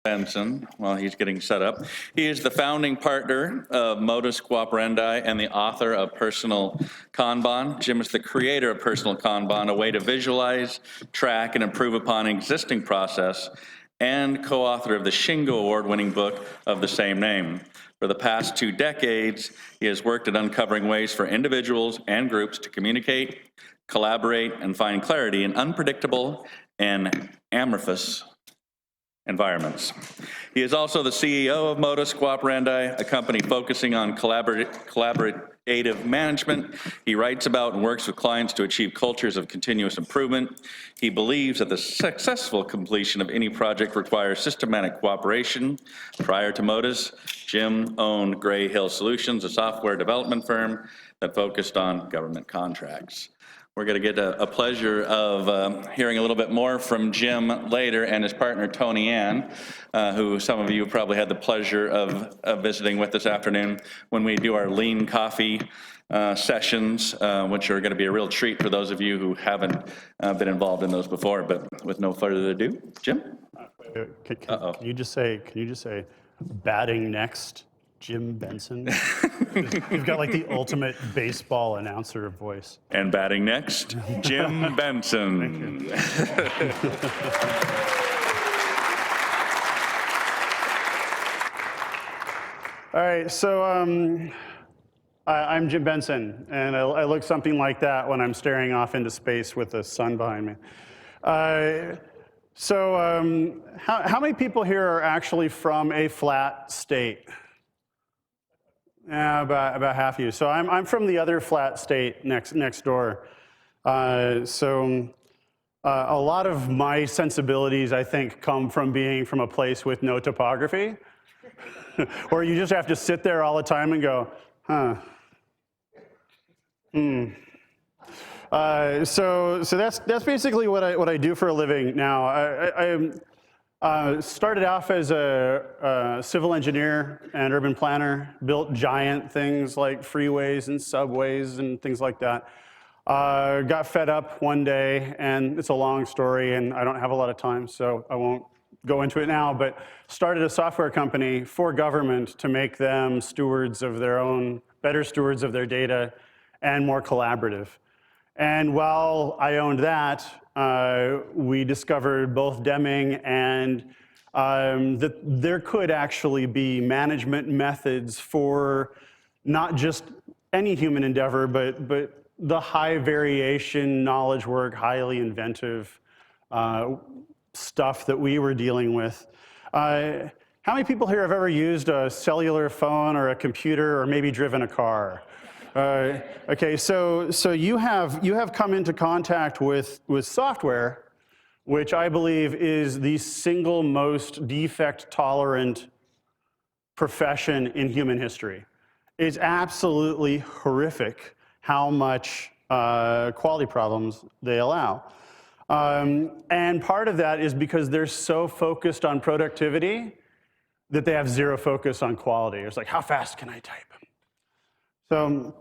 Benson while he's getting set up. He is the founding partner of Modus Cooperendi and the author of Personal Kanban. Jim is the creator of Personal Kanban, a way to visualize, track, and improve upon existing process, and co-author of the Shingo Award-winning book of the same name. For the past 2 decades, he has worked at uncovering ways for individuals and groups to communicate, collaborate, and find clarity in unpredictable and amorphous environments. He is also the CEO of Modus Cooperendi, a company focusing on collaborative management. He writes about and works with clients to achieve cultures of continuous improvement. He believes that the successful completion of any project requires systematic cooperation. Prior to Modus, Jim owned Gray Hill Solutions, a software development firm that focused on government contracts. We're going to get a pleasure of hearing a little bit more from Jim later and his partner, Tony Ann, who some of you probably had the pleasure of visiting with this afternoon when we do our lean coffee sessions, which are going to be a real treat for those of you who haven't been involved in those before. But with no further ado, Jim? Can you just say, batting next, Jim Benson? You've got like the ultimate baseball announcer voice. And batting next, Jim Benson. All right, so I'm Jim Benson, and I look something like that when I'm staring off into space with the sun behind me. How many people here are actually from a flat state? Yeah, about half of you. So I'm from the other flat state next door. A lot of my sensibilities, I think, come from being from a place with no topography, where you just have to sit there all the time and go, huh. So that's basically what I do for a living now. I started off as a civil engineer and urban planner, built giant things like freeways and subways and things like that. Got fed up one day, and it's a long story, and I don't have a lot of time, so I won't go into it now, but started a software company for government to make them stewards of their own, better stewards of their data, and more collaborative. And while I owned that, we discovered both Deming and that there could actually be management methods for not just any human endeavor, but the high variation knowledge work, highly inventive stuff that we were dealing with. How many people here have ever used a cellular phone or a computer or maybe driven a car? Okay, so you have come into contact with software, which I believe is the single most defect-tolerant profession in human history. It's absolutely horrific how much quality problems they allow. And part of that is because they're so focused on productivity that they have zero focus on quality. It's like, how fast can I type? So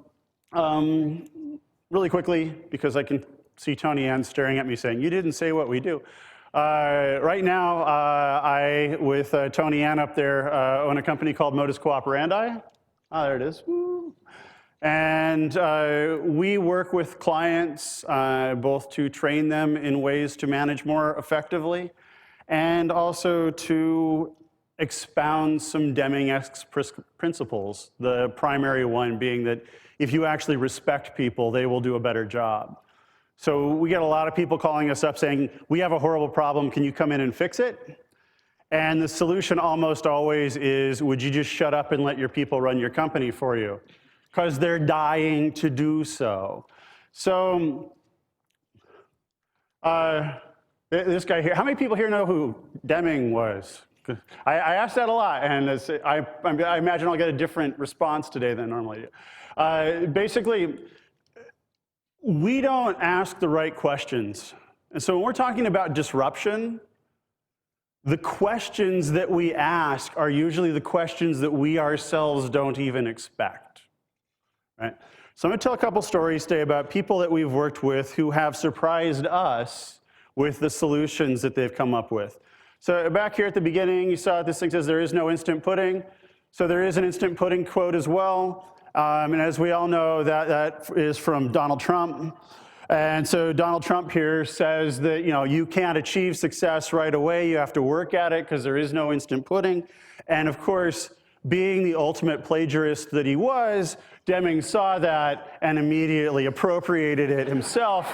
really quickly, because I can see Tony Ann staring at me saying, you didn't say what we do. Right now, I, with Tony Ann up there, own a company called Modus Cooperendi. Ah, there it is. Woo. And we work with clients both to train them in ways to manage more effectively and also to expound some Deming-esque principles, the primary one being that if you actually respect people, they will do a better job. So we get a lot of people calling us up saying, we have a horrible problem, can you come in and fix it? And the solution almost always is, would you just shut up and let your people run your company for you? Because they're dying to do so. So this guy here, how many people here know who Deming was? I asked that a lot, and I imagine I'll get a different response today than I normally do. Basically, we don't ask the right questions. And so when we're talking about disruption, the questions that we ask are usually the questions that we ourselves don't even expect. Right? So I'm going to tell a couple stories today about people that we've worked with who have surprised us with the solutions that they've come up with. So back here at the beginning, you saw this thing says there is no instant pudding. So there is an instant pudding quote as well. And as we all know, that is from Donald Trump. And so Donald Trump here says that, you can't achieve success right away. You have to work at it because there is no instant pudding. And of course, being the ultimate plagiarist that he was, Deming saw that and immediately appropriated it himself.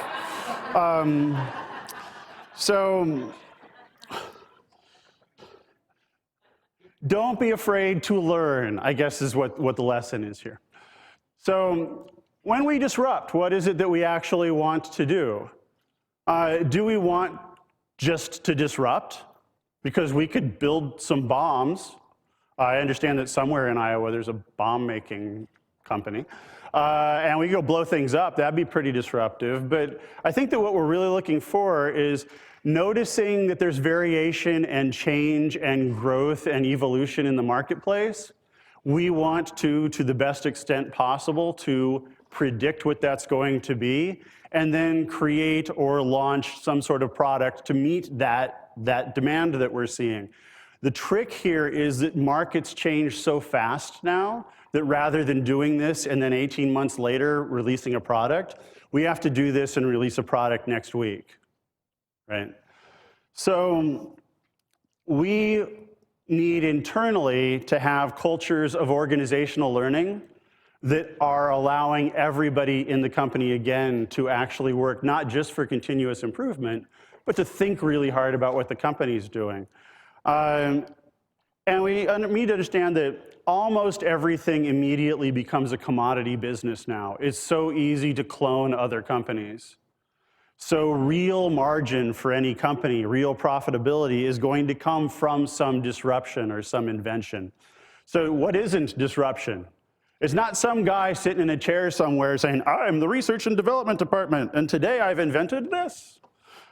So don't be afraid to learn, I guess is what the lesson is here. So when we disrupt, what is it that we actually want to do? Do we want just to disrupt? Because we could build some bombs. I understand that somewhere in Iowa there's a bomb-making company. And we go blow things up. That'd be pretty disruptive. But I think that what we're really looking for is noticing that there's variation and change and growth and evolution in the marketplace. We want to the best extent possible, to predict what that's going to be, and then create or launch some sort of product to meet that demand that we're seeing. The trick here is that markets change so fast now that rather than doing this and then 18 months later releasing a product, we have to do this and release a product next week, right? So we need internally to have cultures of organizational learning that are allowing everybody in the company, again, to actually work not just for continuous improvement, but to think really hard about what the company's doing. And we need to understand that almost everything immediately becomes a commodity business now. It's so easy to clone other companies. So real margin for any company, real profitability is going to come from some disruption or some invention. So what isn't disruption? It's not some guy sitting in a chair somewhere saying, I'm the research and development department, and today I've invented this.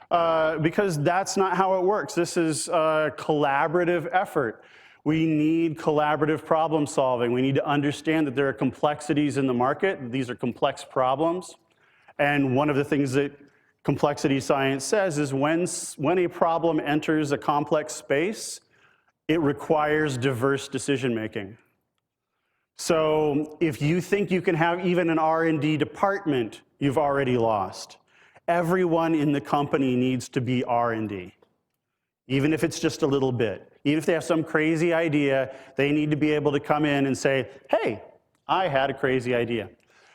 Because that's not how it works. This is a collaborative effort. We need collaborative problem solving. We need to understand that there are complexities in the market. These are complex problems. And one of the things that complexity science says is when a problem enters a complex space, it requires diverse decision making. So if you think you can have even an R&D department, you've already lost. Everyone in the company needs to be R&D, even if it's just a little bit. Even if they have some crazy idea, they need to be able to come in and say, hey, I had a crazy idea.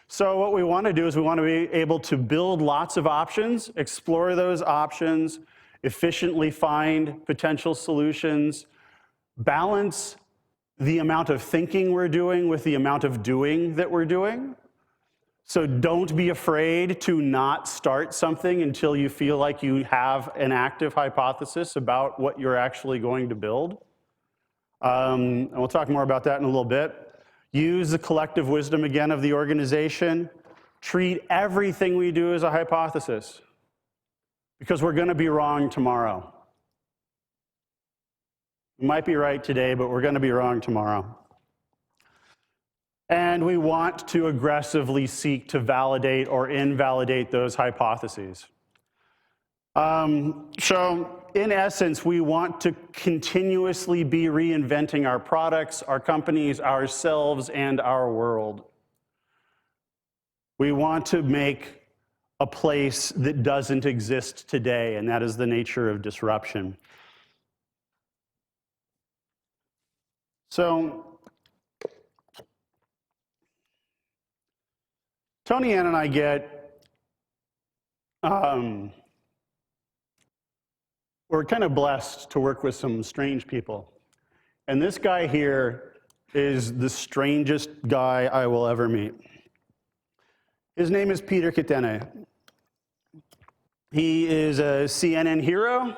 So what we want to do is we want to be able to build lots of options, explore those options, efficiently find potential solutions, balance the amount of thinking we're doing with the amount of doing that we're doing. So don't be afraid to not start something until you feel like you have an active hypothesis about what you're actually going to build. And we'll talk more about that in a little bit. Use the collective wisdom again of the organization. Treat everything we do as a hypothesis, because we're going to be wrong tomorrow. We might be right today, but we're going to be wrong tomorrow. And we want to aggressively seek to validate or invalidate those hypotheses. So in essence, we want to continuously be reinventing our products, our companies, ourselves, and our world. We want to make a place that doesn't exist today, and that is the nature of disruption. So Tony Ann and I we're kind of blessed to work with some strange people. And this guy here is the strangest guy I will ever meet. His name is Peter Kootenai. He is a CNN hero.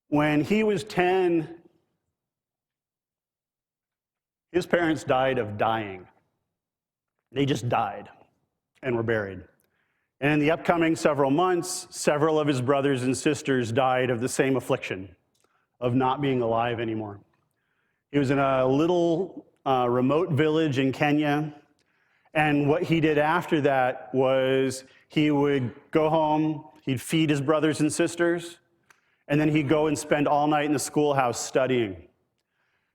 When he was 10, his parents died of dying. They just died and were buried. And in the upcoming several months, several of his brothers and sisters died of the same affliction, of not being alive anymore. He was in a little remote village in Kenya, and what he did after that was he would go home, he'd feed his brothers and sisters, and then he'd go and spend all night in the schoolhouse studying.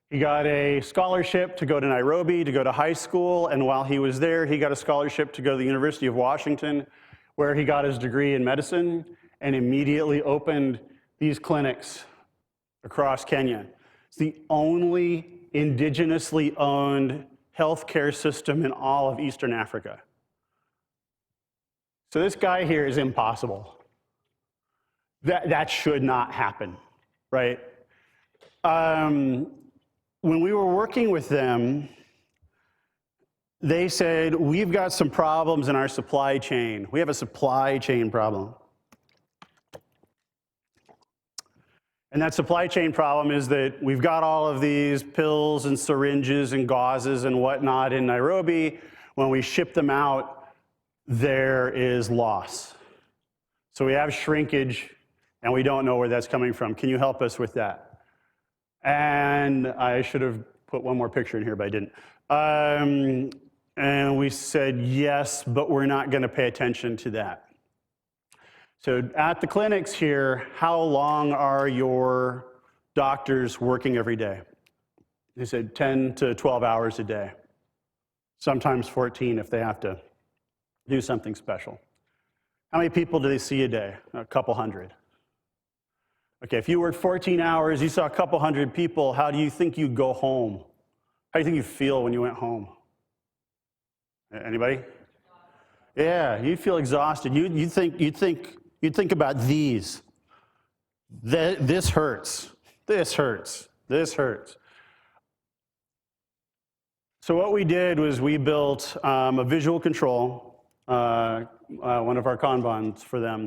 He got a scholarship to go to Nairobi, to go to high school, and while he was there, he got a scholarship to go to the University of Washington, where he got his degree in medicine and immediately opened these clinics across Kenya. It's the only indigenously owned healthcare system in all of Eastern Africa. So this guy here is impossible. That should not happen, right? When we were working with them, they said, we've got some problems in our supply chain. We have a supply chain problem. And that supply chain problem is that we've got all of these pills and syringes and gauzes and whatnot in Nairobi. When we ship them out, there is loss. So we have shrinkage, and we don't know where that's coming from. Can you help us with that? And I should have put one more picture in here, but I didn't. And we said, yes, but we're not going to pay attention to that. So at the clinics here, how long are your doctors working every day? They said 10 to 12 hours a day, sometimes 14 if they have to do something special. How many people do they see a day? A couple hundred. Okay, if you worked 14 hours, you saw a couple hundred people, how do you think you'd go home? How do you think you feel when you went home? Anybody? Yeah, you'd feel exhausted. You'd think about these. This hurts. This hurts. This hurts. So what we did was we built a visual control, one of our Kanbans for them.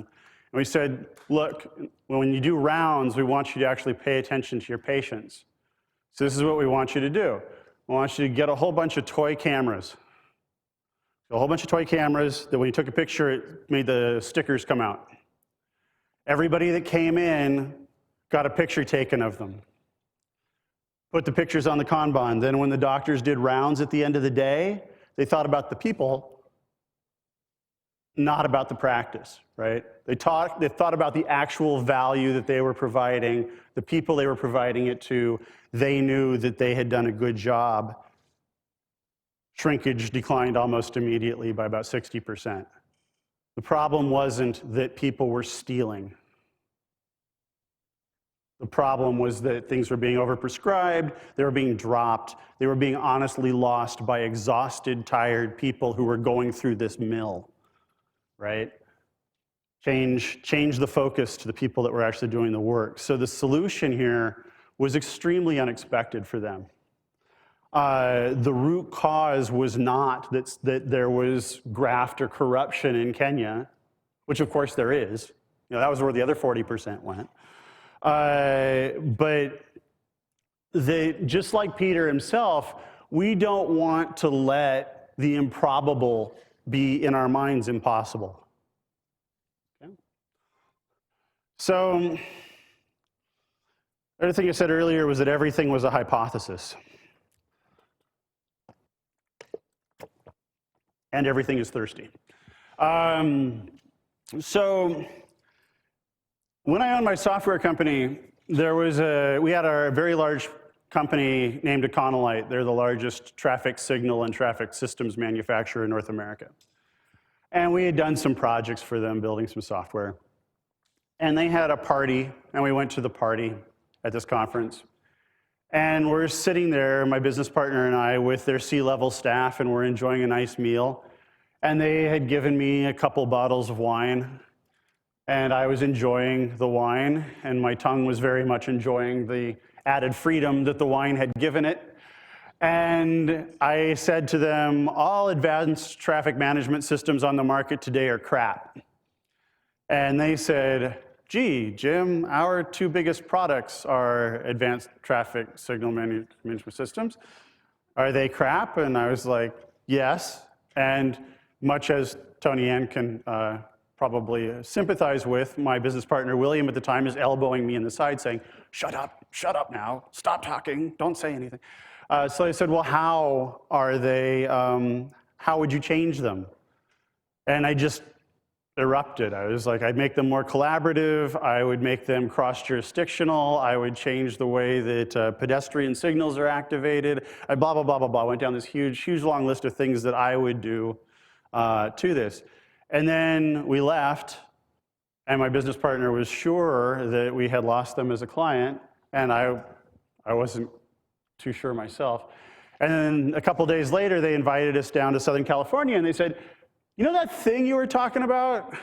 And we said, look, when you do rounds, we want you to actually pay attention to your patients. So this is what we want you to do. We want you to get a whole bunch of toy cameras. A whole bunch of toy cameras that when you took a picture, it made the stickers come out. Everybody that came in got a picture taken of them. Put the pictures on the Kanban. Then when the doctors did rounds at the end of the day, they thought about the people, not about the practice, right? They thought about the actual value that they were providing, the people they were providing it to. They knew that they had done a good job. Shrinkage declined almost immediately by about 60%. The problem wasn't that people were stealing. The problem was that things were being overprescribed, they were being dropped, they were being honestly lost by exhausted, tired people who were going through this mill, right? Change the focus to the people that were actually doing the work. So the solution here was extremely unexpected for them. The root cause was not that there was graft or corruption in Kenya, which of course there is. You know, that was where the other 40% went. But just like Peter himself, we don't want to let the improbable be in our minds impossible. Okay? So, the other thing I said earlier was that everything was a hypothesis. And everything is thirsty. So when I owned my software company, we had a very large company named Econolite. They're the largest traffic signal and traffic systems manufacturer in North America. And we had done some projects for them, building some software. And they had a party, and we went to the party at this conference. And we're sitting there, my business partner and I, with their C-level staff, and we're enjoying a nice meal. And they had given me a couple bottles of wine, and I was enjoying the wine, and my tongue was very much enjoying the added freedom that the wine had given it. And I said to them, all advanced traffic management systems on the market today are crap. And they said, gee, Jim, our two biggest products are advanced traffic signal management systems. Are they crap? And I was like, yes. And much as Tony Ann can probably sympathize with, my business partner, William, at the time, is elbowing me in the side saying, shut up now, stop talking, don't say anything. So I said, well, how are they, how would you change them? And I just erupted. I was like, I'd make them more collaborative. I would make them cross-jurisdictional. I would change the way that pedestrian signals are activated. I blah, blah, blah, blah, blah. Went down this huge, huge long list of things that I would do to this. And then we left, and my business partner was sure that we had lost them as a client, and I wasn't too sure myself. And then a couple days later, they invited us down to Southern California, and they said, you know that thing you were talking about?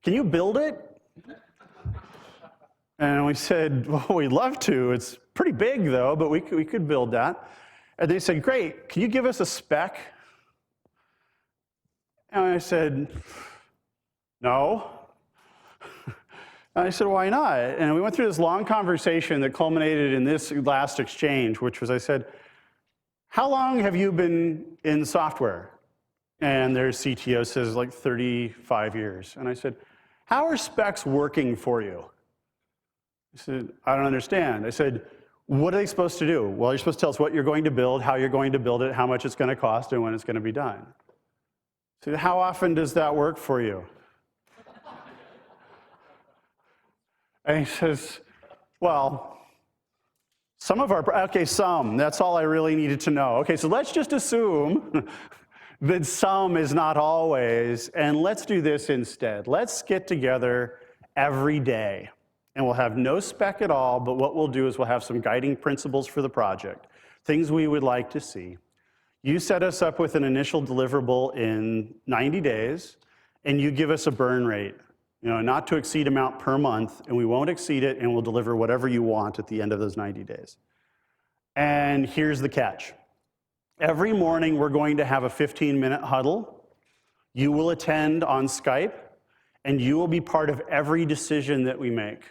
Can you build it? And we said, well, we'd love to. It's pretty big, though, but we could build that. And they said, great, can you give us a spec? And I said, no. And I said, why not? And we went through this long conversation that culminated in this last exchange, which was, I said, how long have you been in software? And their CTO says, like 35 years. And I said, how are specs working for you? He said, I don't understand. I said, what are they supposed to do? Well, you're supposed to tell us what you're going to build, how you're going to build it, how much it's going to cost, and when it's going to be done. I said, how often does that work for you? And he says, well, some, that's all I really needed to know. Okay, so let's just assume that some is not always, and let's do this instead. Let's get together every day, and we'll have no spec at all, but what we'll do is we'll have some guiding principles for the project, things we would like to see. You set us up with an initial deliverable in 90 days, and you give us a burn rate, not to exceed amount per month, and we won't exceed it, and we'll deliver whatever you want at the end of those 90 days. And here's the catch. Every morning, we're going to have a 15-minute huddle. You will attend on Skype, and you will be part of every decision that we make.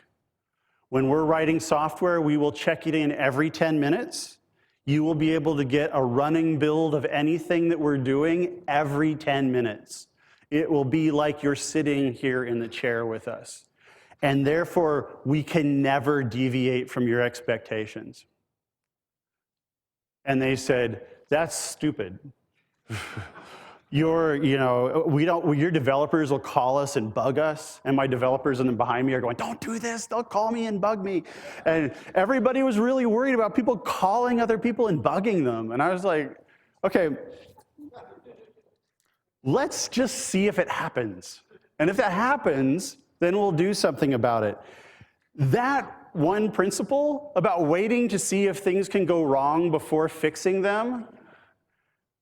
When we're writing software, we will check it in every 10 minutes. You will be able to get a running build of anything that we're doing every 10 minutes. It will be like you're sitting here in the chair with us. And therefore, we can never deviate from your expectations. And they said, that's stupid. Your developers will call us and bug us, and my developers and then behind me are going, don't do this, they'll call me and bug me. And everybody was really worried about people calling other people and bugging them. And I was like, okay, let's just see if it happens. And if that happens, then we'll do something about it. That one principle about waiting to see if things can go wrong before fixing them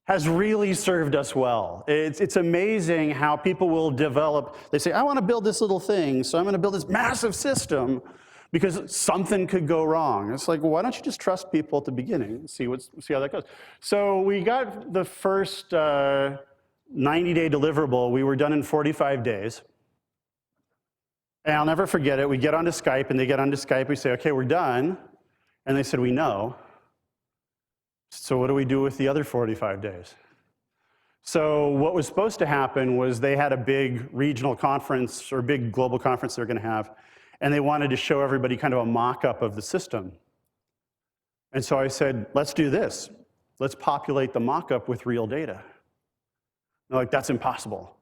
has really served us well. It's amazing how people will develop, they say, I want to build this little thing, so I'm going to build this massive system because something could go wrong. It's like, well, why don't you just trust people at the beginning and see how that goes? So we got the first 90-day deliverable. We were done in 45 days. And I'll never forget it. We get onto Skype, and they get onto Skype. We say, okay, we're done. And they said, we know. So what do we do with the other 45 days? So what was supposed to happen was they had a big regional conference or big global conference they were going to have, and they wanted to show everybody kind of a mock-up of the system. And so I said, let's do this. Let's populate the mock-up with real data. They're like, that's impossible.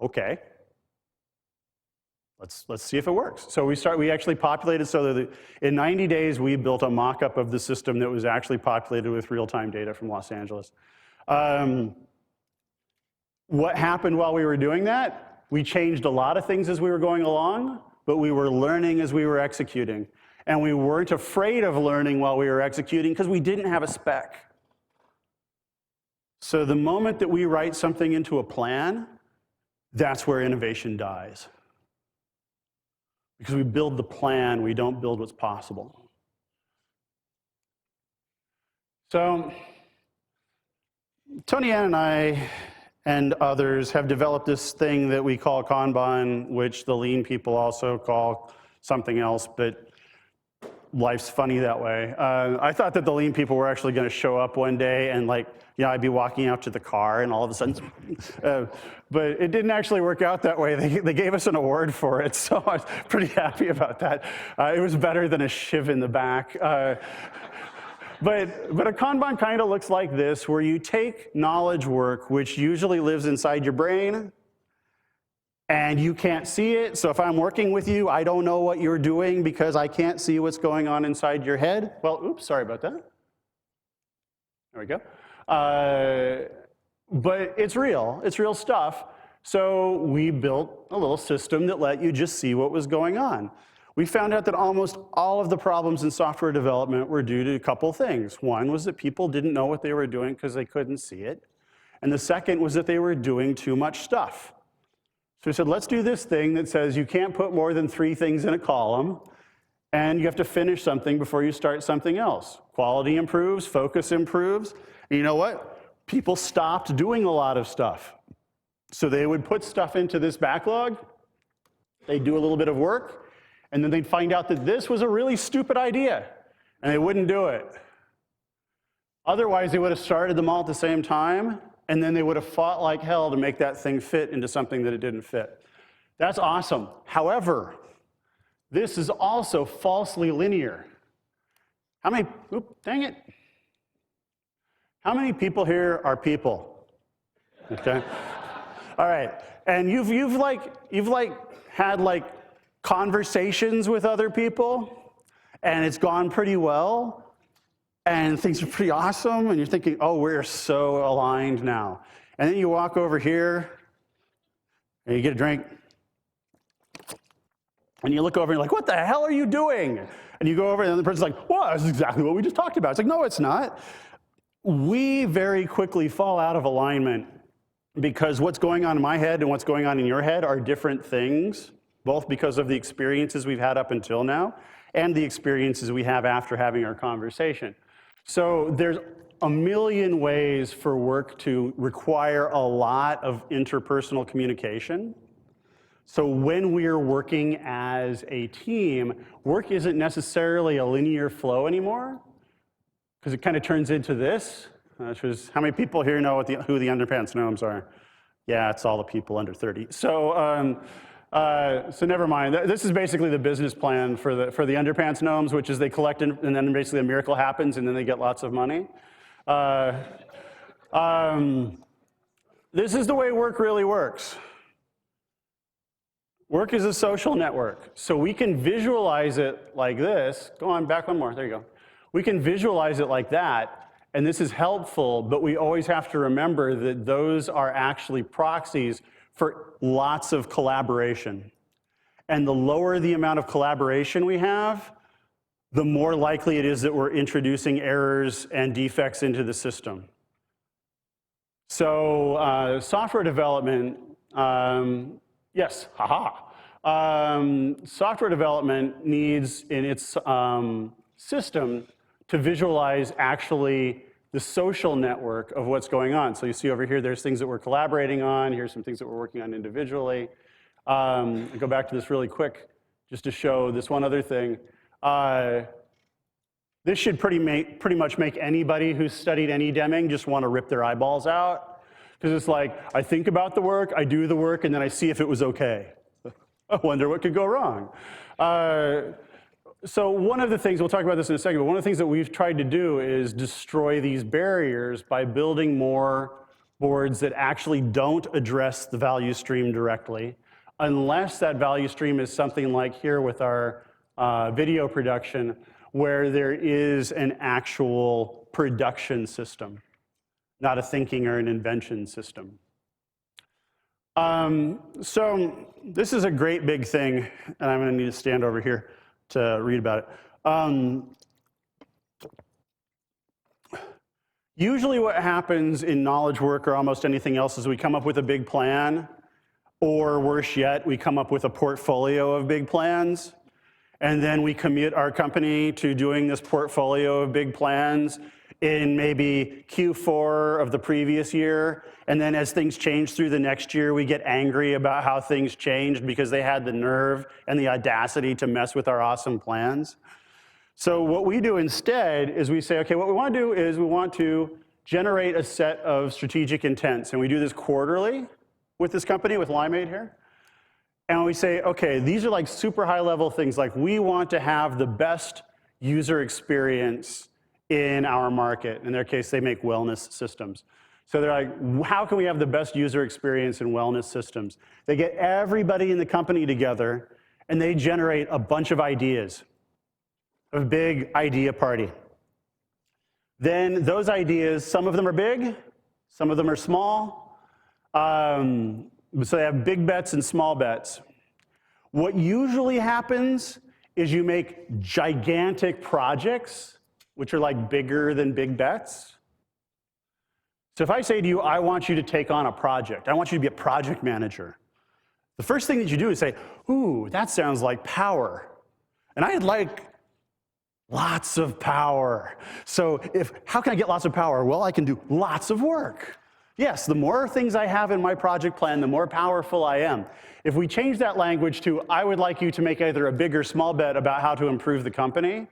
Okay. Let's see if it works. So we actually populated so that in 90 days, we built a mock-up of the system that was actually populated with real-time data from Los Angeles. What happened while we were doing that? We changed a lot of things as we were going along, but we were learning as we were executing. And we weren't afraid of learning while we were executing because we didn't have a spec. So the moment that we write something into a plan, that's where innovation dies. Because we build the plan, we don't build what's possible. So Tony Ann and I and others have developed this thing that we call Kanban, which the lean people also call something else, but life's funny that way. I thought that the lean people were actually going to show up one day and I'd be walking out to the car and all of a sudden, but it didn't actually work out that way. They gave us an award for it, so I was pretty happy about that. It was better than a shiv in the back. But a Kanban kind of looks like this, where you take knowledge work, which usually lives inside your brain, and you can't see it. So if I'm working with you, I don't know what you're doing because I can't see what's going on inside your head. Well, oops, sorry about that. There we go. But it's real stuff. So we built a little system that let you just see what was going on. We found out that almost all of the problems in software development were due to a couple things. One was that people didn't know what they were doing because they couldn't see it. And the second was that they were doing too much stuff. So we said, let's do this thing that says you can't put more than 3 things in a column, and you have to finish something before you start something else. Quality improves, focus improves. And you know what? People stopped doing a lot of stuff. So they would put stuff into this backlog, they'd do a little bit of work, and then they'd find out that this was a really stupid idea, and they wouldn't do it. Otherwise, they would have started them all at the same time, and then they would have fought like hell to make that thing fit into something that it didn't fit. That's awesome. However, this is also falsely linear. How many, dang it. How many people here are people? Okay. All right. And you've had conversations with other people, and it's gone pretty well, and things are pretty awesome, and you're thinking, oh, we're so aligned now. And then you walk over here, and you get a drink, and you look over and you're like, what the hell are you doing? And you go over and the person's like, well, that's exactly what we just talked about. It's like, no, it's not. We very quickly fall out of alignment because what's going on in my head and what's going on in your head are different things, both because of the experiences we've had up until now and the experiences we have after having our conversation. So there's a million ways for work to require a lot of interpersonal communication. So when we're working as a team, work isn't necessarily a linear flow anymore, because it kind of turns into this, which was, how many people here know who the underpants know? I'm sorry. Yeah, it's all the people under 30. So never mind. This is basically the business plan for the underpants gnomes, which is they collect and then basically a miracle happens and then they get lots of money. This is the way work really works. Work is a social network. So we can visualize it like this. Go on, back one more. There you go. We can visualize it like that, and this is helpful, but we always have to remember that those are actually proxies for lots of collaboration. And the lower the amount of collaboration we have, the more likely it is that we're introducing errors and defects into the system. So software development, yes, haha. Software development needs in its system to visualize actually the social network of what's going on. So you see over here, there's things that we're collaborating on. Here's some things that we're working on individually. I'll go back to this really quick just to show this one other thing. This should pretty much make anybody who's studied any Deming just want to rip their eyeballs out. Because it's like, I think about the work, I do the work, and then I see if it was okay. I wonder what could go wrong. So one of the things, we'll talk about this in a second, but one of the things that we've tried to do is destroy these barriers by building more boards that actually don't address the value stream directly, unless that value stream is something like here with our video production, where there is an actual production system, not a thinking or an invention system. So this is a great big thing, and I'm going to need to stand over here to read about it. Usually what happens in knowledge work or almost anything else is we come up with a big plan, or worse yet, we come up with a portfolio of big plans, and then we commit our company to doing this portfolio of big plans in maybe Q4 of the previous year, and then as things change through the next year, we get angry about how things changed because they had the nerve and the audacity to mess with our awesome plans. So what we do instead is we say, okay, what we want to do is we want to generate a set of strategic intents, and we do this quarterly with this company, with Limeade here. And we say, okay, these are like super high level things, like we want to have the best user experience in our market. In their case, they make wellness systems. So they're like, how can we have the best user experience in wellness systems? They get everybody in the company together, and they generate a bunch of ideas, a big idea party. Then those ideas, some of them are big, some of them are small. So they have big bets and small bets. What usually happens is you make gigantic projects, which are like bigger than big bets. So if I say to you, I want you to take on a project, I want you to be a project manager, the first thing that you do is say, ooh, that sounds like power. And I'd like lots of power. So how can I get lots of power? Well, I can do lots of work. Yes, the more things I have in my project plan, the more powerful I am. If we change that language to, I would like you to make either a big or small bet about how to improve the company,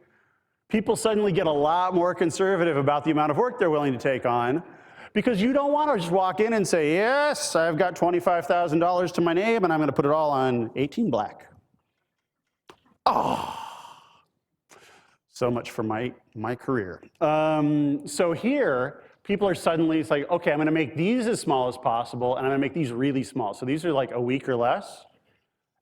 people suddenly get a lot more conservative about the amount of work they're willing to take on, because you don't want to just walk in and say, yes, I've got $25,000 to my name, and I'm going to put it all on 18 black. Oh, so much for my career. So here, people are suddenly, it's like, okay, I'm going to make these as small as possible, and I'm going to make these really small. So these are like a week or less,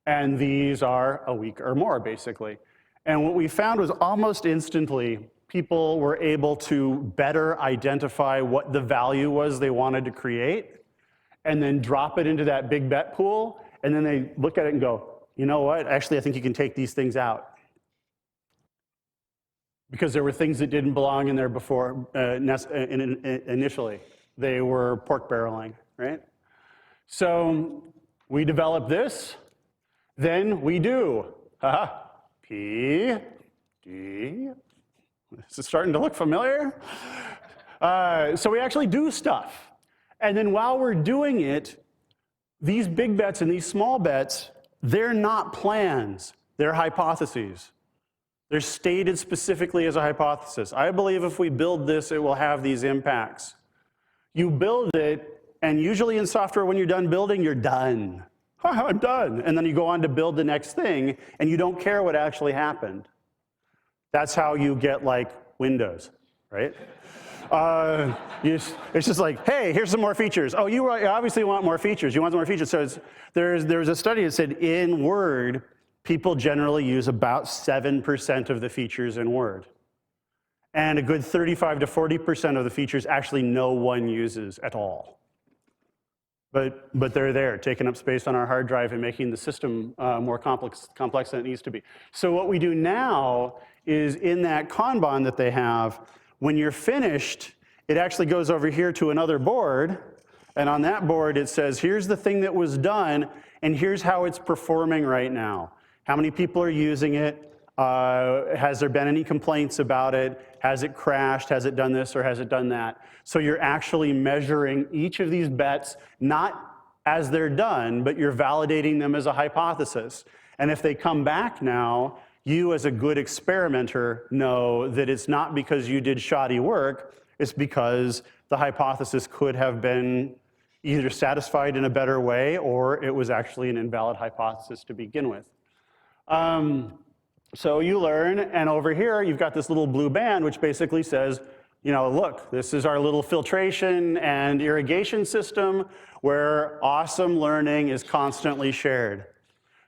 and these are a week or more, basically. And what we found was almost instantly, people were able to better identify what the value was they wanted to create, and then drop it into that big bet pool, and then they look at it and go, you know what, actually I think you can take these things out. Because there were things that didn't belong in there before, initially. They were pork barreling, right? So we develop this, then we do, P, D. This is starting to look familiar. So we actually do stuff. And then while we're doing it, these big bets and these small bets, they're not plans, they're hypotheses. They're stated specifically as a hypothesis. I believe if we build this, it will have these impacts. You build it, and usually in software, when you're done building, you're done. I'm done. And then you go on to build the next thing, and you don't care what actually happened. That's how you get like Windows, right? It's just like, hey, here's some more features. Oh, you obviously want more features. You want more features. So there's a study that said in Word, people generally use about 7% of the features in Word. And a good 35 to 40% of the features actually no one uses at all. But they're there, taking up space on our hard drive and making the system more complex than it needs to be. So what we do now is in that Kanban that they have, when you're finished, it actually goes over here to another board. And on that board, it says, here's the thing that was done, and here's how it's performing right now. How many people are using it? Has there been any complaints about it? Has it crashed? Has it done this or has it done that? So you're actually measuring each of these bets, not as they're done, but you're validating them as a hypothesis. And if they come back now, you as a good experimenter know that it's not because you did shoddy work, it's because the hypothesis could have been either satisfied in a better way or it was actually an invalid hypothesis to begin with. So you learn, and over here you've got this little blue band which basically says, you know, look, this is our little filtration and irrigation system where awesome learning is constantly shared.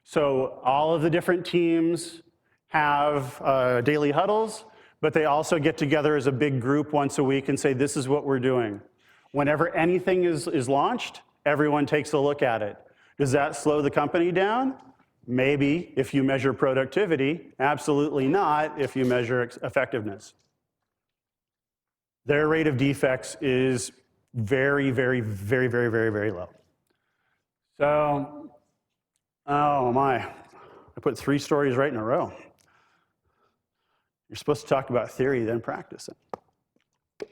So all of the different teams have daily huddles, but they also get together as a big group once a week and say, this is what we're doing. Whenever anything is launched, everyone takes a look at it. Does that slow the company down? Maybe if you measure productivity, absolutely not if you measure effectiveness. Their rate of defects is very, very, very, very, very, very low. So, oh my, I put 3 stories right in a row. You're supposed to talk about theory, then practice it.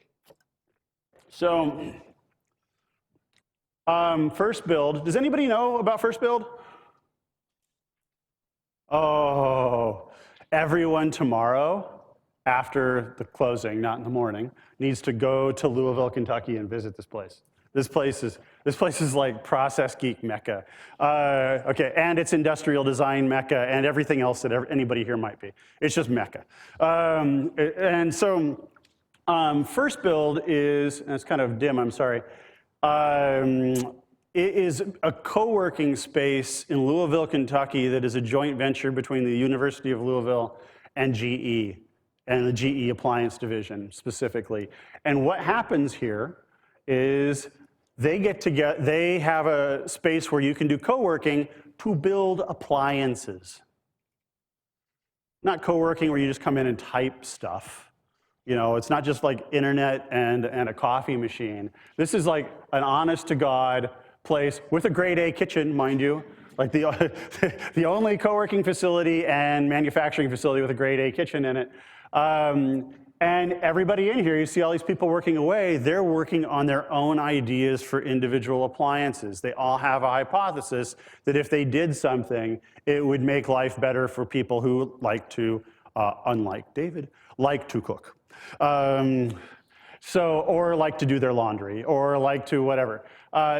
So, first build. Does anybody know about first build? Oh, everyone tomorrow, after the closing, not in the morning, needs to go to Louisville, Kentucky and visit this place. This place is like process geek mecca. Okay, and it's industrial design mecca and everything else that anybody here might be. It's just mecca. And so First build is, and it's kind of dim, I'm sorry. It is a co-working space in Louisville, Kentucky that is a joint venture between the University of Louisville and GE, and the GE Appliance Division specifically. And what happens here is they have a space where you can do co-working to build appliances. Not co-working where you just come in and type stuff. You know, it's not just like internet and a coffee machine. This is like an honest-to-God place with a grade A kitchen, mind you. Like the only co-working facility and manufacturing facility with a grade A kitchen in it. And everybody in here, you see all these people working away, they're working on their own ideas for individual appliances. They all have a hypothesis that if they did something, it would make life better for people who like to, unlike David, like to cook. Or like to do their laundry, or like to whatever.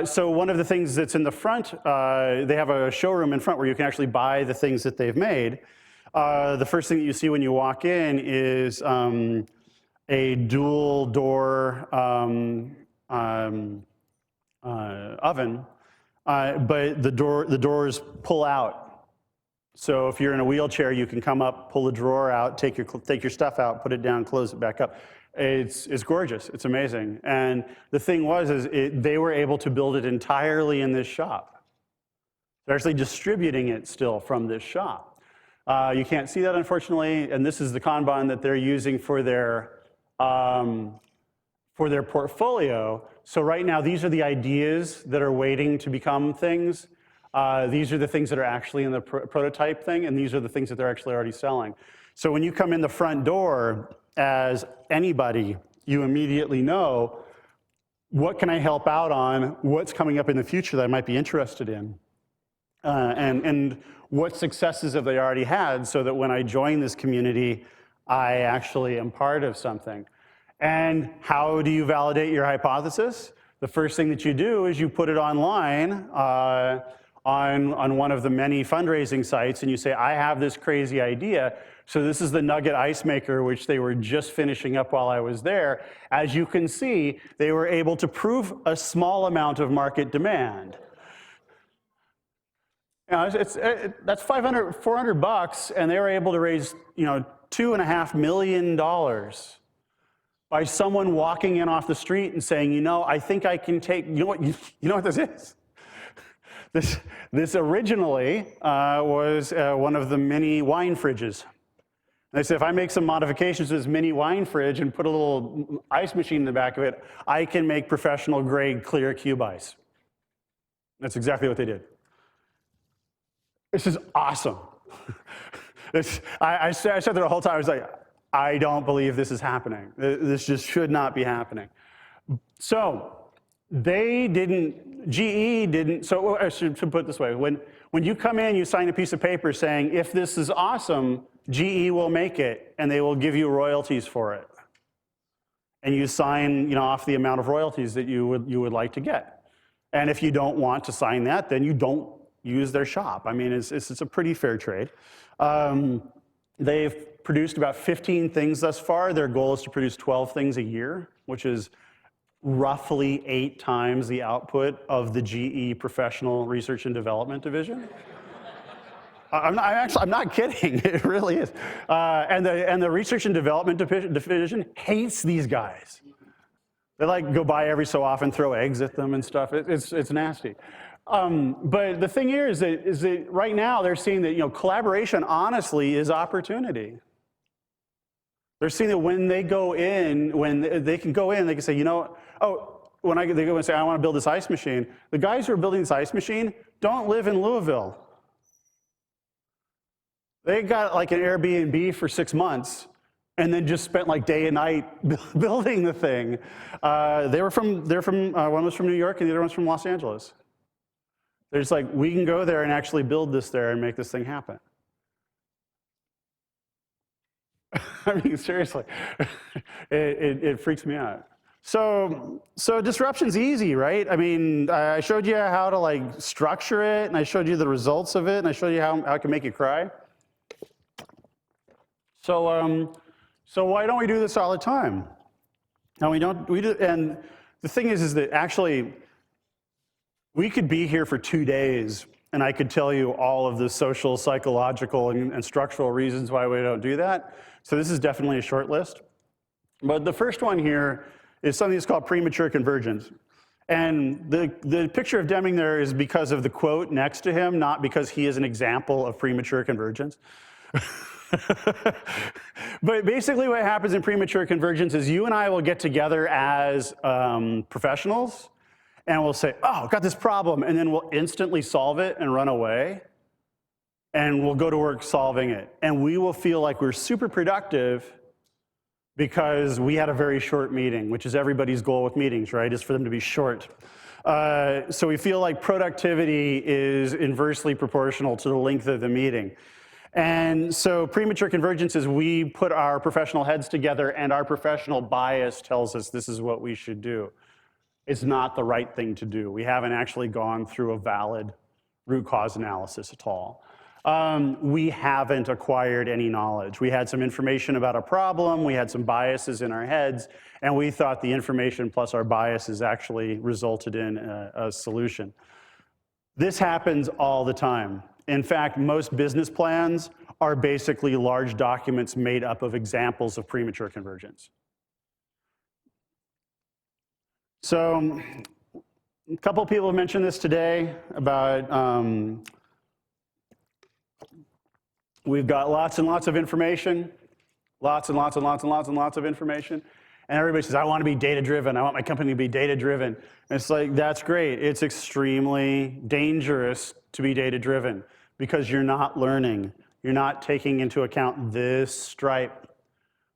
So one of the things that's in the front, they have a showroom in front where you can actually buy the things that they've made. The first thing that you see when you walk in is a dual door oven, but the doors pull out. So if you're in a wheelchair, you can come up, pull the drawer out, take your stuff out, put it down, close it back up. It's gorgeous. It's amazing. And the thing was, they were able to build it entirely in this shop. They're actually distributing it still from this shop. You can't see that, unfortunately, and this is the Kanban that they're using for their portfolio. So right now, these are the ideas that are waiting to become things. These are the things that are actually in the prototype thing, and these are the things that they're actually already selling. So when you come in the front door as anybody, you immediately know, what can I help out on? What's coming up in the future that I might be interested in? And what successes have they already had so that when I join this community, I actually am part of something. And how do you validate your hypothesis? The first thing that you do is you put it online on one of the many fundraising sites, and you say, I have this crazy idea. So this is the Nugget Ice Maker, which they were just finishing up while I was there. As you can see, they were able to prove a small amount of market demand. You know, that's $400, and they were able to raise, $2.5 million by someone walking in off the street and saying, I think I can take, you know what this is? This originally was one of the mini wine fridges. They said, if I make some modifications to this mini wine fridge and put a little ice machine in the back of it, I can make professional grade clear cube ice. That's exactly what they did. This is awesome. I sat there the whole time. I was like, I don't believe this is happening. This just should not be happening. So GE didn't, so I should put it this way. When you come in, you sign a piece of paper saying, if this is awesome, GE will make it, and they will give you royalties for it. And you sign off the amount of royalties that you would like to get. And if you don't want to sign that, then you don't use their shop. I mean, it's a pretty fair trade. They've produced about 15 things thus far. Their goal is to produce 12 things a year, which is roughly 8 times the output of the GE Professional Research and Development Division. I'm not kidding. It really is. And the Research and Development Division hates these guys. They go by every so often, throw eggs at them and stuff. It's nasty. But the thing here is that right now they're seeing that collaboration honestly is opportunity. They're seeing that when they go in, they can say, they go and say, I want to build this ice machine. The guys who are building this ice machine don't live in Louisville. They got an Airbnb for 6 months and then just spent day and night building the thing. They're from one was from New York and the other one's from Los Angeles. They're just we can go there and actually build this there and make this thing happen. I mean, seriously, it freaks me out. So disruption's easy, right? I mean, I showed you how to structure it, and I showed you the results of it, and I showed you how I can make you cry. So why don't we do this all the time? Now and the thing is that actually we could be here for 2 days and I could tell you all of the social, psychological, and structural reasons why we don't do that. So this is definitely a short list. But the first one here is something that's called premature convergence. And the picture of Deming there is because of the quote next to him, not because he is an example of premature convergence. But basically what happens in premature convergence is you and I will get together as professionals and we'll say, oh, I've got this problem, and then we'll instantly solve it and run away, and we'll go to work solving it. And we will feel like we're super productive because we had a very short meeting, which is everybody's goal with meetings, right, is for them to be short. So we feel like productivity is inversely proportional to the length of the meeting. And so premature convergence is we put our professional heads together and our professional bias tells us this is what we should do. It's not the right thing to do. We haven't actually gone through a valid root cause analysis at all. We haven't acquired any knowledge. We had some information about a problem, we had some biases in our heads, and we thought the information plus our biases actually resulted in a solution. This happens all the time. In fact, most business plans are basically large documents made up of examples of premature convergence. So a couple of people have mentioned this today about we've got lots and lots of information, lots and lots and lots and lots and lots of information. And everybody says, I want to be data-driven. I want my company to be data-driven. And it's like, that's great. It's extremely dangerous to be data-driven because you're not learning. You're not taking into account this stripe.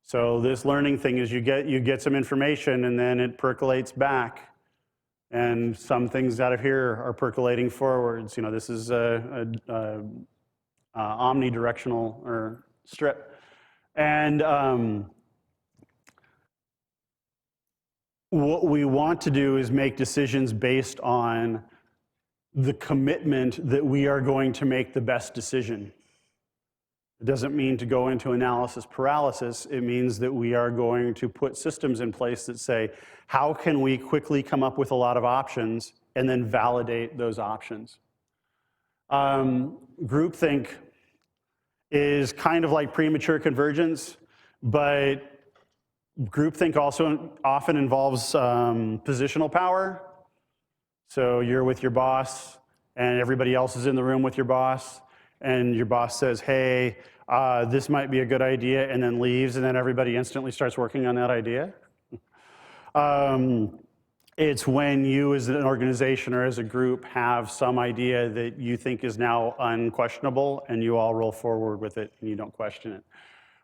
So this learning thing is you get some information and then it percolates back. And some things out of here are percolating forwards. You know, this is a omnidirectional or strip. And what we want to do is make decisions based on the commitment that we are going to make the best decision. It doesn't mean to go into analysis paralysis. It means that we are going to put systems in place that say, how can we quickly come up with a lot of options and then validate those options? Groupthink is kind of like premature convergence, but groupthink also often involves positional power. So you're with your boss, and everybody else is in the room with your boss, and your boss says, hey, this might be a good idea, and then leaves, and then everybody instantly starts working on that idea. It's when you as an organization or as a group have some idea that you think is now unquestionable, and you all roll forward with it, and you don't question it.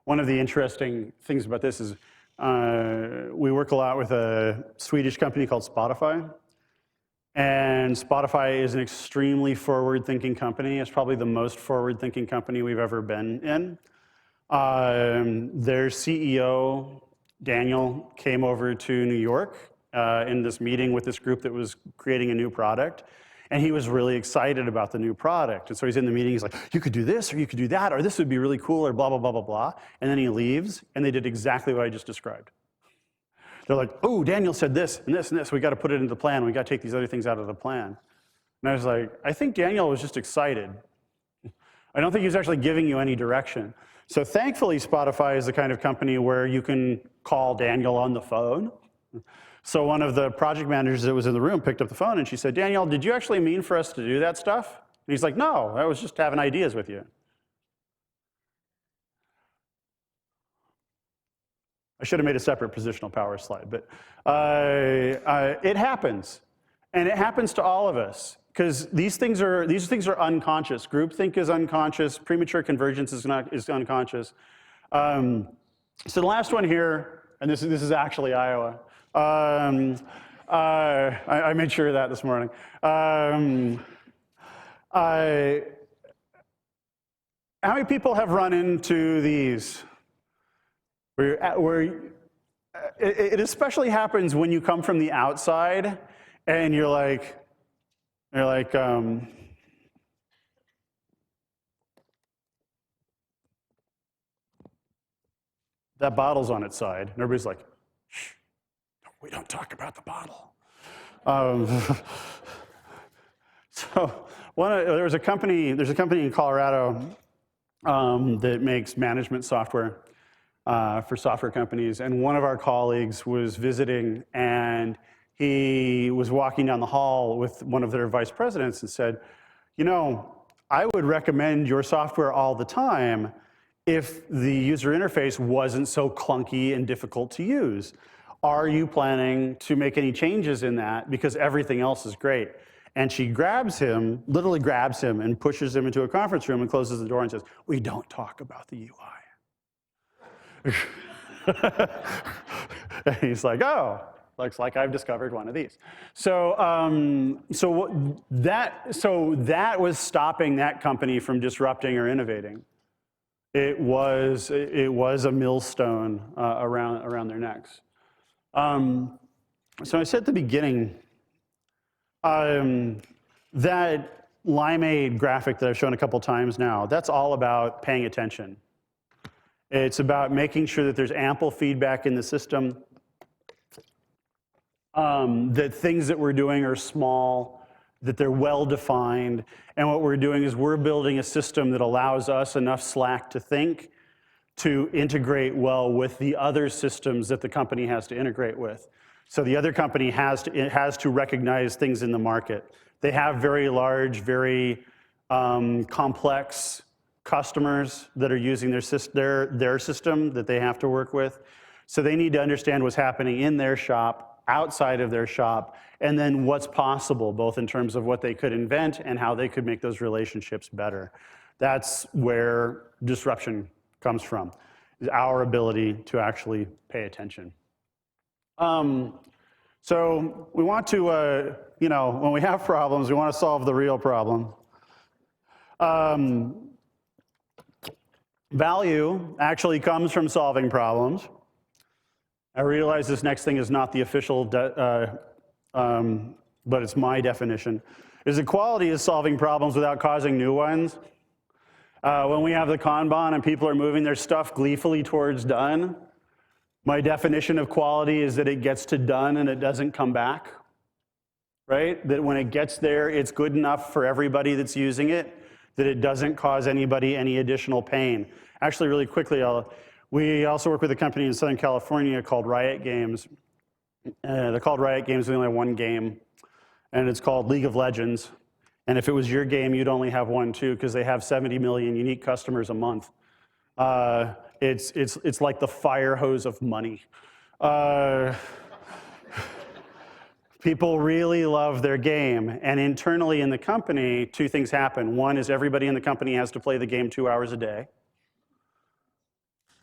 One of the interesting things about this is we work a lot with a Swedish company called Spotify. And Spotify is an extremely forward-thinking company. It's probably the most forward-thinking company we've ever been in. Their CEO, Daniel, came over to New York in this meeting with this group that was creating a new product. And he was really excited about the new product. And so he's in the meeting, he's like, you could do this, or you could do that, or this would be really cool, or blah, blah, blah, blah, blah. And then he leaves, and they did exactly what I just described. They're like, oh, Daniel said this, and this, and this. We got to put it into the plan. We got to take these other things out of the plan. And I was like, I think Daniel was just excited. I don't think he was actually giving you any direction. So thankfully, Spotify is the kind of company where you can call Daniel on the phone. So one of the project managers that was in the room picked up the phone, and she said, Daniel, did you actually mean for us to do that stuff? And he's like, no, I was just having ideas with you. I should have made a separate positional power slide, but it happens, and it happens to all of us because these things are unconscious. Groupthink is unconscious. Premature convergence is unconscious. So the last one here, and this is actually Iowa. I made sure of that this morning. How many people have run into these? It especially happens when you come from the outside and you're like, that bottle's on its side, and everybody's like, shh. We don't talk about the bottle. So there's a company in Colorado that makes management software for software companies, and one of our colleagues was visiting, and he was walking down the hall with one of their vice presidents and said, you know, I would recommend your software all the time if the user interface wasn't so clunky and difficult to use. Are you planning to make any changes in that? Because everything else is great. And she grabs him, literally grabs him, and pushes him into a conference room and closes the door and says, we don't talk about the UI. And he's like, oh, looks like I've discovered one of these. So, that was stopping that company from disrupting or innovating. It was a millstone around their necks. So I said at the beginning, that limeade graphic that I've shown a couple times now, that's all about paying attention. It's about making sure that there's ample feedback in the system, that things that we're doing are small, that they're well-defined, and what we're doing is we're building a system that allows us enough slack to think, to integrate well with the other systems that the company has to integrate with. So the other company has to recognize things in the market. They have very large, very complex customers that are using their system that they have to work with. So they need to understand what's happening in their shop, outside of their shop, and then what's possible, both in terms of what they could invent and how they could make those relationships better. That's where disruption comes from, is our ability to actually pay attention. So we want to, when we have problems, we want to solve the real problem. Value actually comes from solving problems. I realize this next thing is not the official, but it's my definition. Is equality is solving problems without causing new ones. When we have the Kanban and people are moving their stuff gleefully towards done, my definition of quality is that it gets to done and it doesn't come back, right? That when it gets there, it's good enough for everybody that's using it, that it doesn't cause anybody any additional pain. Actually, really quickly, we also work with a company in Southern California called Riot Games. They're called Riot Games, they only have one game, and it's called League of Legends. And if it was your game, you'd only have one too, because they have 70 million unique customers a month. It's like the fire hose of money. People really love their game, and internally in the company, two things happen. One is everybody in the company has to play the game 2 hours a day.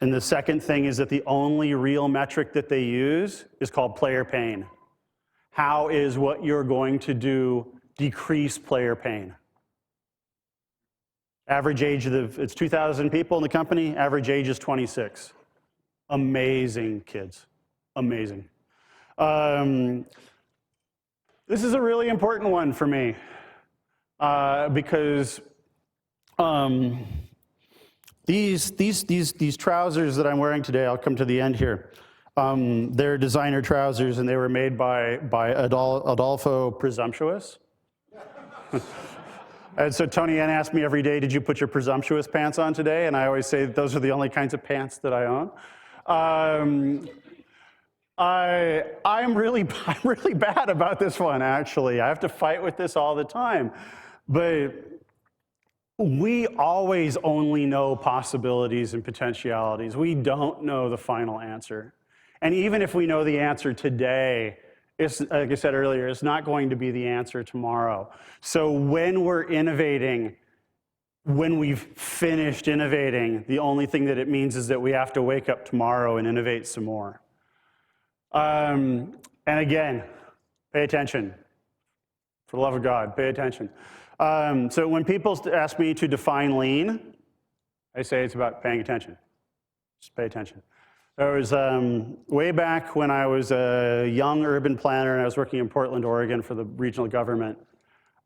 And the second thing is that the only real metric that they use is called player pain. How is what you're going to do decrease player pain? Average age it's 2,000 people in the company, average age is 26. Amazing kids, amazing. This is a really important one for me because these trousers that I'm wearing today, I'll come to the end here. They're designer trousers, and they were made by Adolfo Presumptuous. And so Tony Ann asked me every day, did you put your presumptuous pants on today? And I always say that those are the only kinds of pants that I own. I'm really bad about this one, actually. I have to fight with this all the time. But we always only know possibilities and potentialities. We don't know the final answer. And even if we know the answer today, it's, like I said earlier, it's not going to be the answer tomorrow. So when we're innovating, when we've finished innovating, the only thing that it means is that we have to wake up tomorrow and innovate some more. And again, pay attention. For the love of God, pay attention. So when people ask me to define lean, I say it's about paying attention. Just pay attention. There was way back when I was a young urban planner and I was working in Portland, Oregon for the regional government.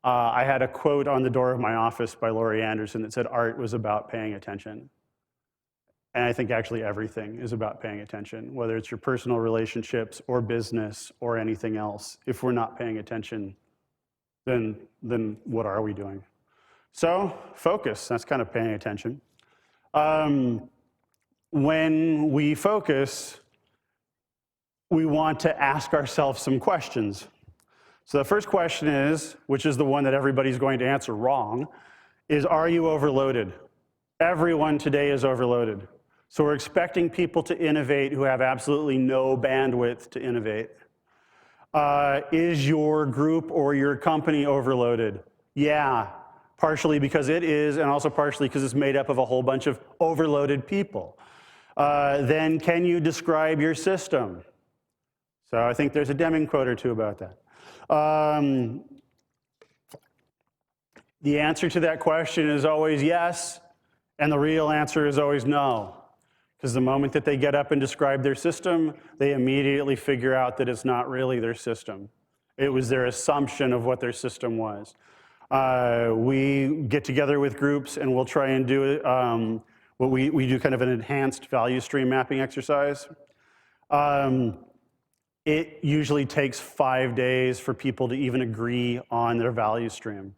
I had a quote on the door of my office by Laurie Anderson that said art was about paying attention. And I think actually everything is about paying attention, whether it's your personal relationships or business or anything else. If we're not paying attention, then what are we doing? So focus, that's kind of paying attention. When we focus, we want to ask ourselves some questions. So the first question is, which is the one that everybody's going to answer wrong, is are you overloaded? Everyone today is overloaded. So we're expecting people to innovate who have absolutely no bandwidth to innovate. Is your group or your company overloaded? Yeah, partially because it is, and also partially because it's made up of a whole bunch of overloaded people. Then can you describe your system? So I think there's a Deming quote or two about that. The answer to that question is always yes, and the real answer is always no. Because the moment that they get up and describe their system, they immediately figure out that it's not really their system. It was their assumption of what their system was. We get together with groups and we'll try and do what we do kind of an enhanced value stream mapping exercise. It usually takes 5 days for people to even agree on their value stream.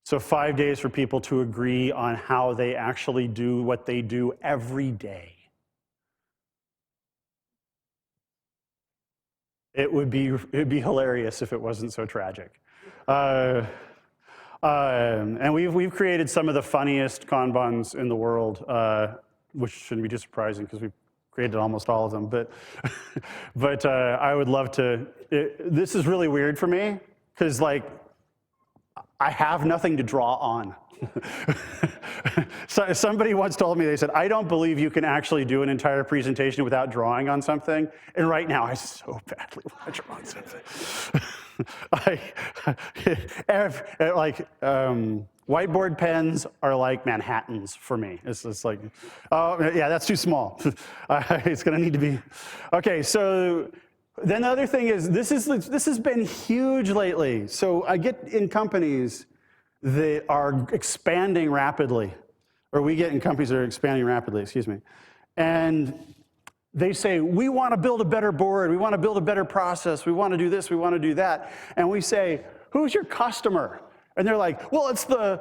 So 5 days for people to agree on how they actually do what they do every day. It'd be hilarious if it wasn't so tragic. And we've created some of the funniest Kanbans in the world, which shouldn't be too surprising because we've created almost all of them. But I would love to. This is really weird for me because like I have nothing to draw on. So somebody once told me, they said, I don't believe you can actually do an entire presentation without drawing on something. And right now, I so badly want to draw on something. Whiteboard pens are like Manhattans for me. It's just like, oh, yeah, that's too small. It's going to need to be. Okay, so then the other thing is, this has been huge lately. So I get in companies that are expanding rapidly, or we get in companies that are expanding rapidly, excuse me. And they say, we want to build a better board, we want to build a better process, we want to do this, we want to do that. And we say, who's your customer? And they're like, well, it's the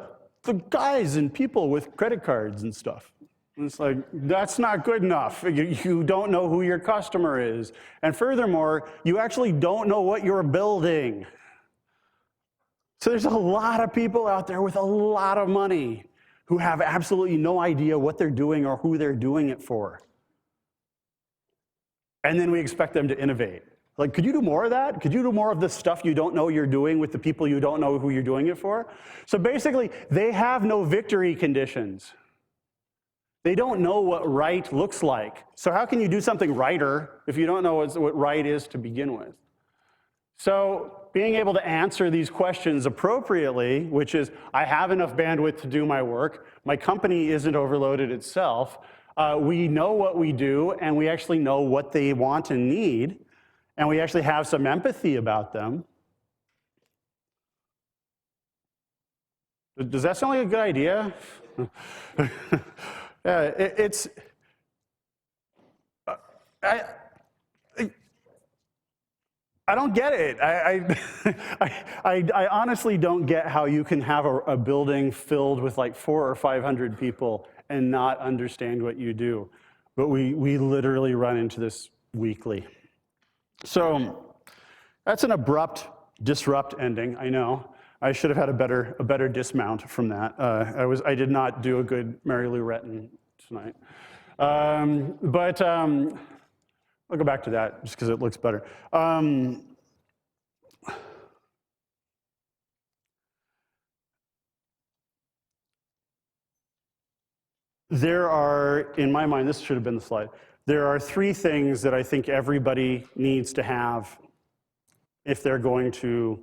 guys and people with credit cards and stuff. And it's like, that's not good enough. You don't know who your customer is. And furthermore, you actually don't know what you're building. So there's a lot of people out there with a lot of money who have absolutely no idea what they're doing or who they're doing it for. And then we expect them to innovate. Like, could you do more of that? Could you do more of the stuff you don't know you're doing with the people you don't know who you're doing it for? So basically, they have no victory conditions. They don't know what right looks like. So how can you do something righter if you don't know what right is to begin with? So being able to answer these questions appropriately, which is, I have enough bandwidth to do my work, my company isn't overloaded itself, we know what we do, and we actually know what they want and need, and we actually have some empathy about them. Does that sound like a good idea? Yeah, I don't get it. I honestly don't get how you can have a building filled with like 400 or 500 people and not understand what you do. But we literally run into this weekly. So that's an abrupt disrupt ending, I know. I should have had a better dismount from that. I did not do a good Mary Lou Retton tonight. I'll go back to that just because it looks better. There are, in my mind, this should have been the slide. There are 3 things that I think everybody needs to have if they're going to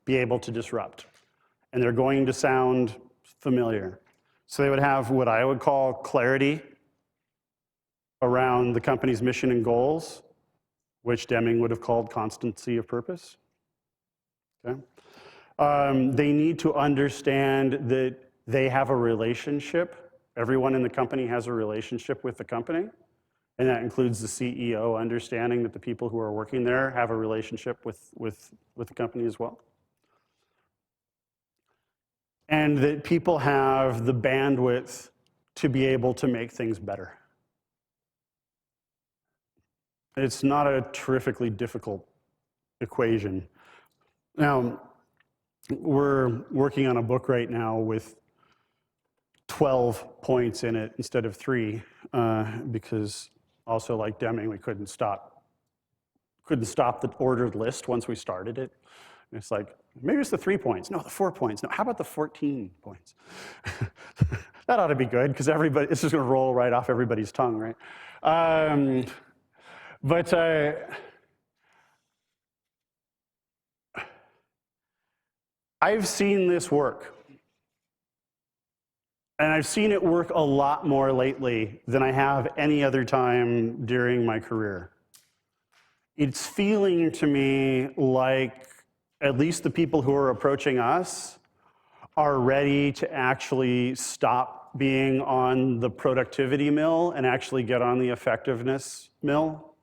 be able to disrupt. And they're going to sound familiar. So they would have what I would call clarity around the company's mission and goals, which Deming would have called constancy of purpose. Okay? They need to understand that they have a relationship Everyone in the company has a relationship with the company, and that includes the CEO understanding that the people who are working there have a relationship with the company as well. And that people have the bandwidth to be able to make things better. It's not a terrifically difficult equation. Now, we're working on a book right now with 12 points in it instead of 3, because also like Deming, we couldn't stop the ordered list once we started it. And it's like, maybe it's the 3 points. No, the 4 points. No, how about the 14 points? That ought to be good, because it's just going to roll right off everybody's tongue, right? But I've seen this work. And I've seen it work a lot more lately than I have any other time during my career. It's feeling to me like at least the people who are approaching us are ready to actually stop being on the productivity mill and actually get on the effectiveness mill,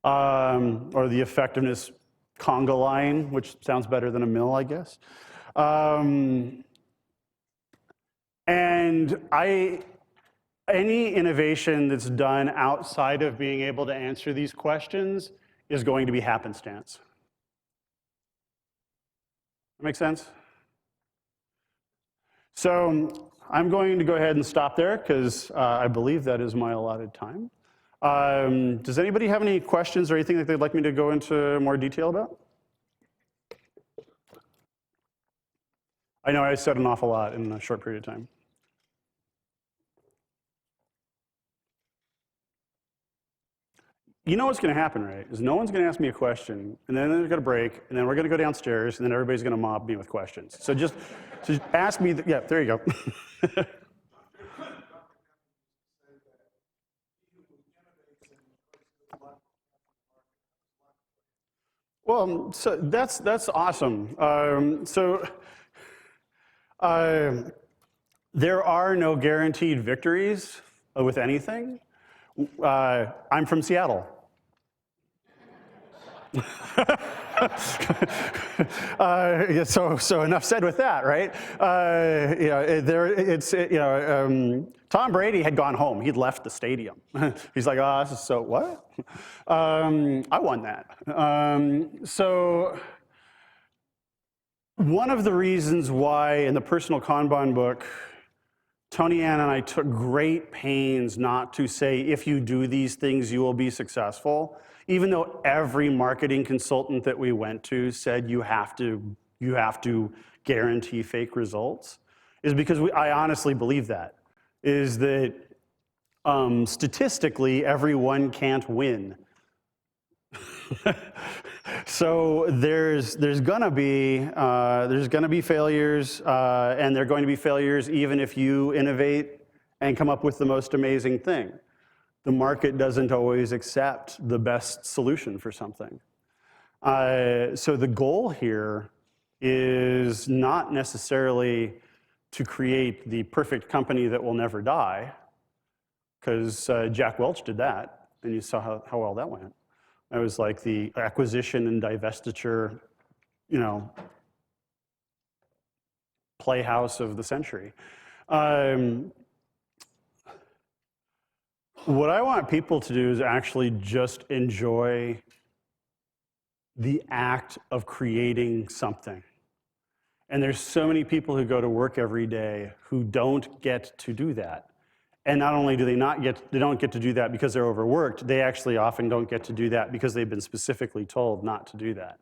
or the effectiveness conga line, which sounds better than a mill, I guess. And any innovation that's done outside of being able to answer these questions is going to be happenstance. That make sense? So I'm going to go ahead and stop there, because I believe that is my allotted time. Does anybody have any questions or anything that they'd like me to go into more detail about? I know I said an awful lot in a short period of time. You know what's going to happen, right? Is no one's going to ask me a question, and then there's going to break, and then we're going to go downstairs, and then everybody's going to mob me with questions. So just ask me. Yeah, there you go. Well, so that's awesome. There are no guaranteed victories with anything. I'm from Seattle. So enough said with that, right? Tom Brady had gone home. He'd left the stadium. He's like, oh, this is so what? I won that. So one of the reasons why in the personal Kanban book, Tony Ann and I took great pains not to say, if you do these things, you will be successful, even though every marketing consultant that we went to said you have to guarantee fake results, is because I honestly believe that, is that statistically, everyone can't win. So there's gonna be failures, and they're going to be failures even if you innovate and come up with the most amazing thing. The market doesn't always accept the best solution for something. So the goal here is not necessarily to create the perfect company that will never die, because Jack Welch did that, and you saw how well that went. It was like the acquisition and divestiture, playhouse of the century. What I want people to do is actually just enjoy the act of creating something. And there's so many people who go to work every day who don't get to do that. And not only do they don't get to do that because they're overworked, they actually often don't get to do that because they've been specifically told not to do that.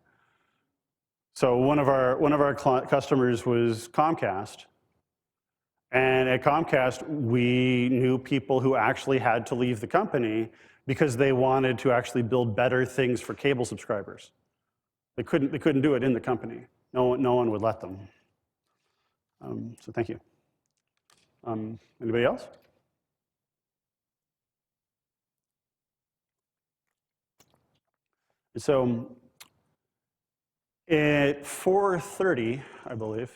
So one of our customers was Comcast. And at Comcast, we knew people who actually had to leave the company because they wanted to actually build better things for cable subscribers. They couldn't do it in the company. No one would let them. So thank you. Anybody else? So at 4:30, I believe,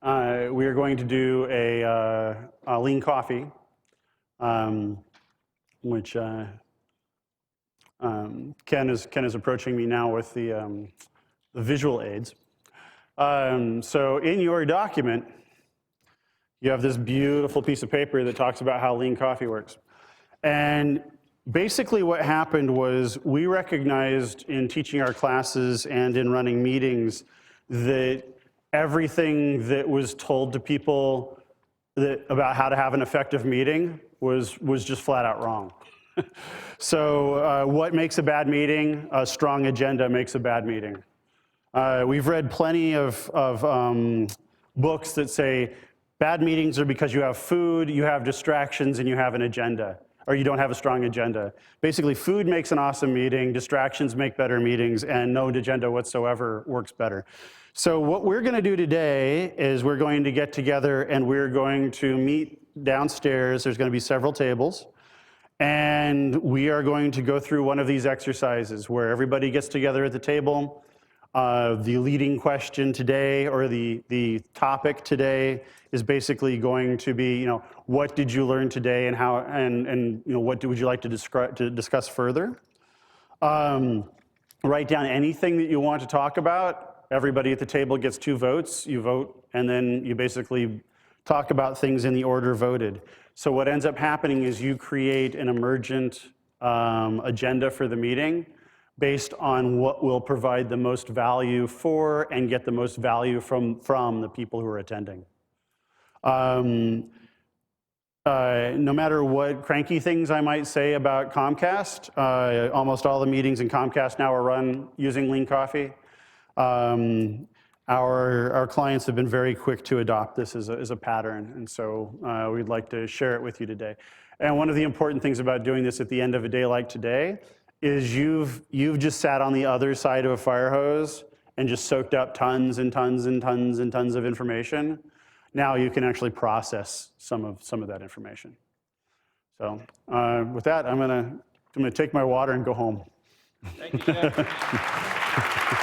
we are going to do a lean coffee, which Ken is approaching me now with the visual aids. So in your document, you have this beautiful piece of paper that talks about how lean coffee works. And basically what happened was we recognized in teaching our classes and in running meetings that everything that was told to people about how to have an effective meeting was just flat out wrong. So what makes a bad meeting? A strong agenda makes a bad meeting. We've read plenty of books that say bad meetings are because you have food, you have distractions, and you have an agenda, or you don't have a strong agenda. Basically, food makes an awesome meeting, distractions make better meetings, and no agenda whatsoever works better. So what we're going to do today is we're going to get together and we're going to meet downstairs. There's going to be several tables. And we are going to go through one of these exercises where everybody gets together at the table. The leading question today, or the topic today, is basically going to be, what did you learn today, and how, and what would you like to discuss further? Write down anything that you want to talk about. Everybody at the table gets 2 votes. You vote, and then you basically talk about things in the order voted. So what ends up happening is you create an emergent agenda for the meeting based on what will provide the most value for and get the most value from the people who are attending. No matter what cranky things I might say about Comcast, almost all the meetings in Comcast now are run using Lean Coffee. Our clients have been very quick to adopt this as a pattern, and so we'd like to share it with you today. And one of the important things about doing this at the end of a day like today is you've just sat on the other side of a fire hose and just soaked up tons and tons and tons and tons of information. Now you can actually process some of that information. So with that, I'm gonna take my water and go home. Thank you, Jeff.